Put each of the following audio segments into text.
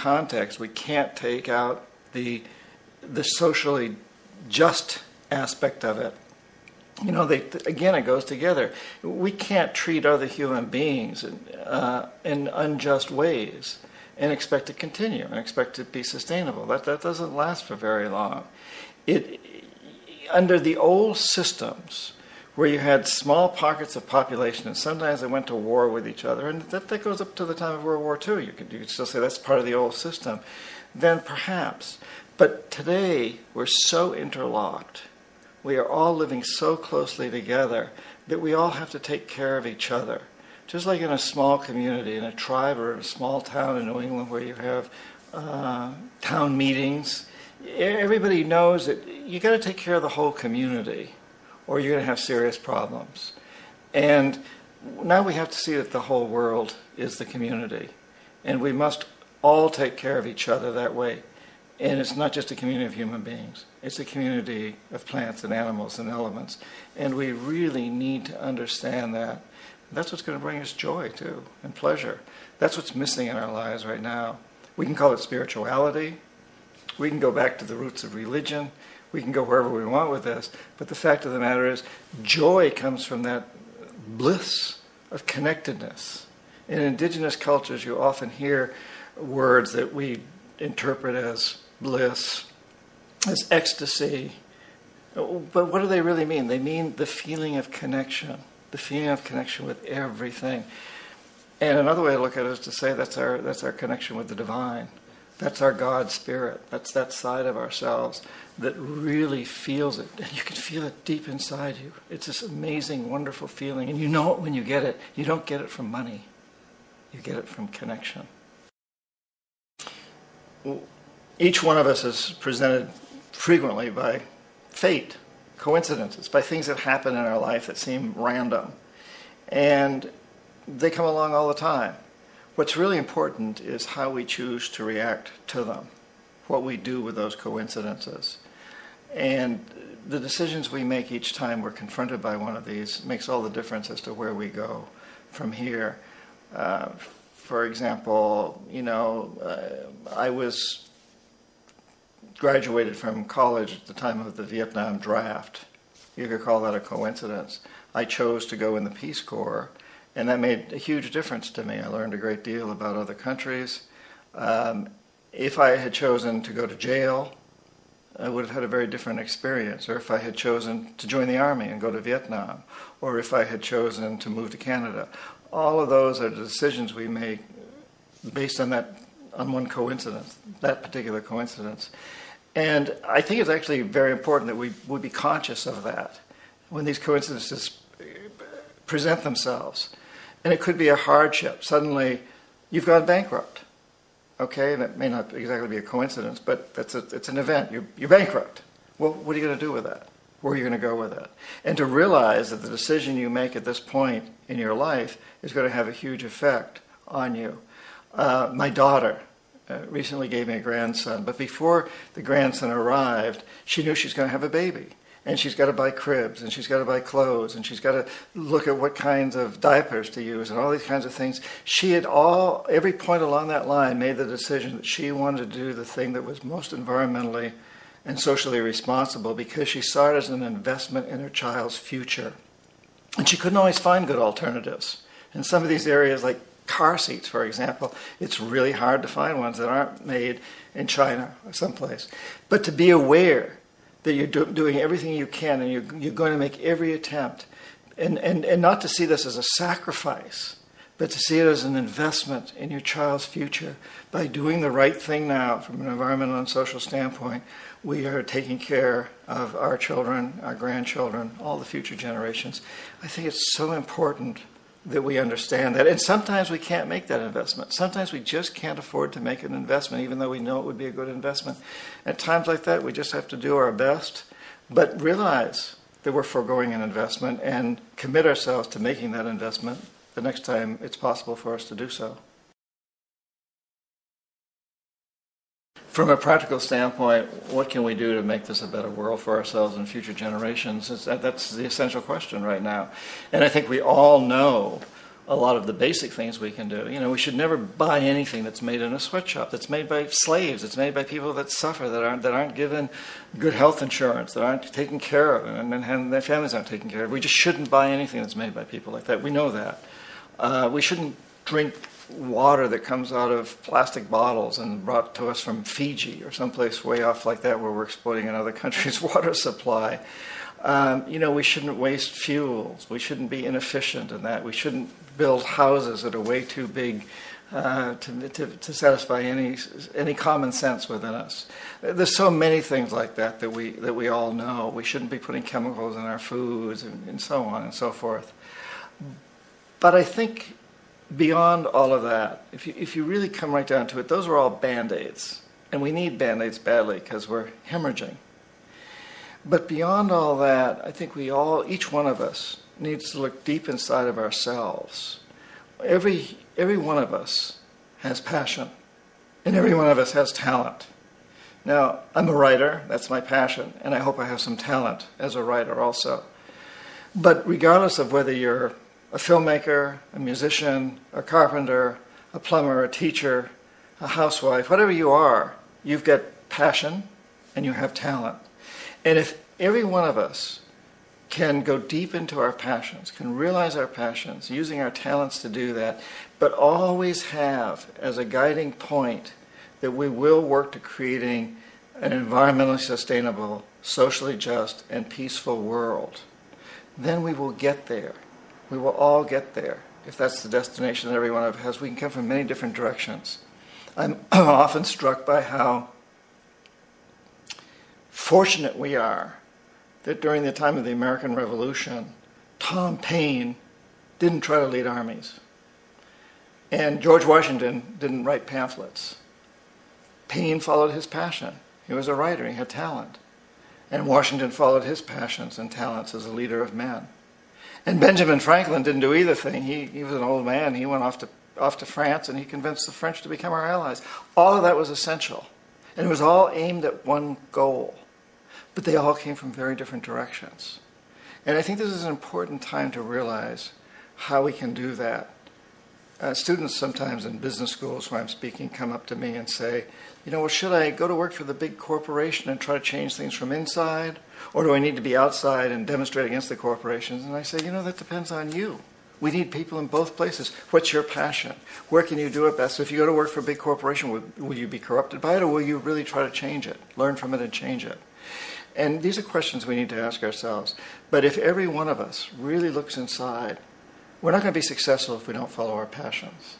context, we can't take out the socially just aspect of it. You know, again, it goes together. We can't treat other human beings in unjust ways and expect to continue and expect to be sustainable. That doesn't last for very long. Under the old systems, where you had small pockets of population, and sometimes they went to war with each other, and that goes up to the time of World War II. You could still say that's part of the old system. Then perhaps. But today, we're so interlocked. We are all living so closely together that we all have to take care of each other. Just like in a small community, in a tribe or in a small town in New England where you have town meetings, everybody knows that you got to take care of the whole community or you're going to have serious problems. And now we have to see that the whole world is the community. And we must all take care of each other that way. And it's not just a community of human beings. It's a community of plants and animals and elements. And we really need to understand that. That's what's going to bring us joy, too, and pleasure. That's what's missing in our lives right now. We can call it spirituality. We can go back to the roots of religion. We can go wherever we want with this. But the fact of the matter is, joy comes from that bliss of connectedness. In indigenous cultures, you often hear words that we interpret as bliss, as ecstasy. But what do they really mean? They mean the feeling of connection, the feeling of connection with everything. And another way to look at it is to say that's our connection with the divine. That's our God spirit. That's that side of ourselves that really feels it. And you can feel it deep inside you. It's this amazing, wonderful feeling. And you know it when you get it. You don't get it from money. You get it from connection. Each one of us is presented frequently by fate, coincidences, by things that happen in our life that seem random. And they come along all the time. What's really important is how we choose to react to them, what we do with those coincidences. And the decisions we make each time we're confronted by one of these makes all the difference as to where we go from here. For example, I was graduated from college at the time of the Vietnam draft. You could call that a coincidence. I chose to go in the Peace Corps, and that made a huge difference to me. I learned a great deal about other countries. If I had chosen to go to jail, I would have had a very different experience. Or if I had chosen to join the army and go to Vietnam, or if I had chosen to move to Canada. All of those are the decisions we make based on one coincidence, that particular coincidence. And I think it's actually very important that we would be conscious of that when these coincidences present themselves. And it could be a hardship. Suddenly, you've gone bankrupt. Okay, that may not exactly be a coincidence, but it's an event. You're bankrupt. Well, what are you going to do with that? Where are you going to go with that? And to realize that the decision you make at this point in your life is going to have a huge effect on you. My daughter recently gave me a grandson, but before the grandson arrived, she knew she's going to have a baby. And she's got to buy cribs, and she's got to buy clothes, and she's got to look at what kinds of diapers to use, and all these kinds of things. She had every point along that line made the decision that she wanted to do the thing that was most environmentally and socially responsible because she saw it as an investment in her child's future. And she couldn't always find good alternatives. In some of these areas, like car seats, for example, it's really hard to find ones that aren't made in China or someplace. But to be aware that you're doing everything you can and you're going to make every attempt, and not to see this as a sacrifice, but to see it as an investment in your child's future. By doing the right thing now from an environmental and social standpoint, we are taking care of our children, our grandchildren, all the future generations. I think it's so important that we understand that. And sometimes we can't make that investment. Sometimes we just can't afford to make an investment, even though we know it would be a good investment. At times like that, we just have to do our best, but realize that we're foregoing an investment and commit ourselves to making that investment the next time it's possible for us to do so. From a practical standpoint, what can we do to make this a better world for ourselves and future generations? That's the essential question right now. And I think we all know a lot of the basic things we can do. You know, we should never buy anything that's made in a sweatshop, that's made by slaves, that's made by people that suffer, that aren't given good health insurance, that aren't taken care of, and their families aren't taken care of. We just shouldn't buy anything that's made by people like that. We know that. We shouldn't drink water that comes out of plastic bottles and brought to us from Fiji or someplace way off like that where we're exploiting another country's water supply. You know, we shouldn't waste fuels. We shouldn't be inefficient in that. We shouldn't build houses that are way too big to satisfy any common sense within us. There's so many things like that that we all know. We shouldn't be putting chemicals in our foods and so on and so forth. But I think beyond all of that, if you really come right down to it, those are all Band-Aids. And we need Band-Aids badly because we're hemorrhaging. But beyond all that, I think each one of us, needs to look deep inside of ourselves. Every one of us has passion, and every one of us has talent. Now, I'm a writer, that's my passion, and I hope I have some talent as a writer also. But regardless of whether you're a filmmaker, a musician, a carpenter, a plumber, a teacher, a housewife, whatever you are, you've got passion and you have talent. And if every one of us can go deep into our passions, can realize our passions, using our talents to do that, but always have as a guiding point that we will work to creating an environmentally sustainable, socially just, and peaceful world, then we will get there. We will all get there. If that's the destination that every one of us has, we can come from many different directions. I'm often struck by how fortunate we are that during the time of the American Revolution, Tom Paine didn't try to lead armies. And George Washington didn't write pamphlets. Paine followed his passion. He was a writer, he had talent. And Washington followed his passions and talents as a leader of men. And Benjamin Franklin didn't do either thing. He was an old man. He went off to France and he convinced the French to become our allies. All of that was essential. And it was all aimed at one goal. But they all came from very different directions. And I think this is an important time to realize how we can do that. Students sometimes in business schools where I'm speaking come up to me and say, you know, well, should I go to work for the big corporation and try to change things from inside? Or do I need to be outside and demonstrate against the corporations? And I say, you know, that depends on you. We need people in both places. What's your passion? Where can you do it best? So if you go to work for a big corporation, will you be corrupted by it, or will you really try to change it, learn from it and change it? And these are questions we need to ask ourselves. But if every one of us really looks inside, we're not going to be successful if we don't follow our passions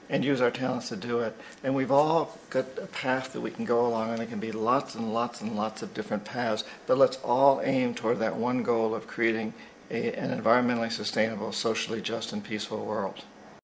and use our talents to do it. And we've all got a path that we can go along, and there can be lots and lots and lots of different paths. But let's all aim toward that one goal of creating an environmentally sustainable, socially just, and peaceful world.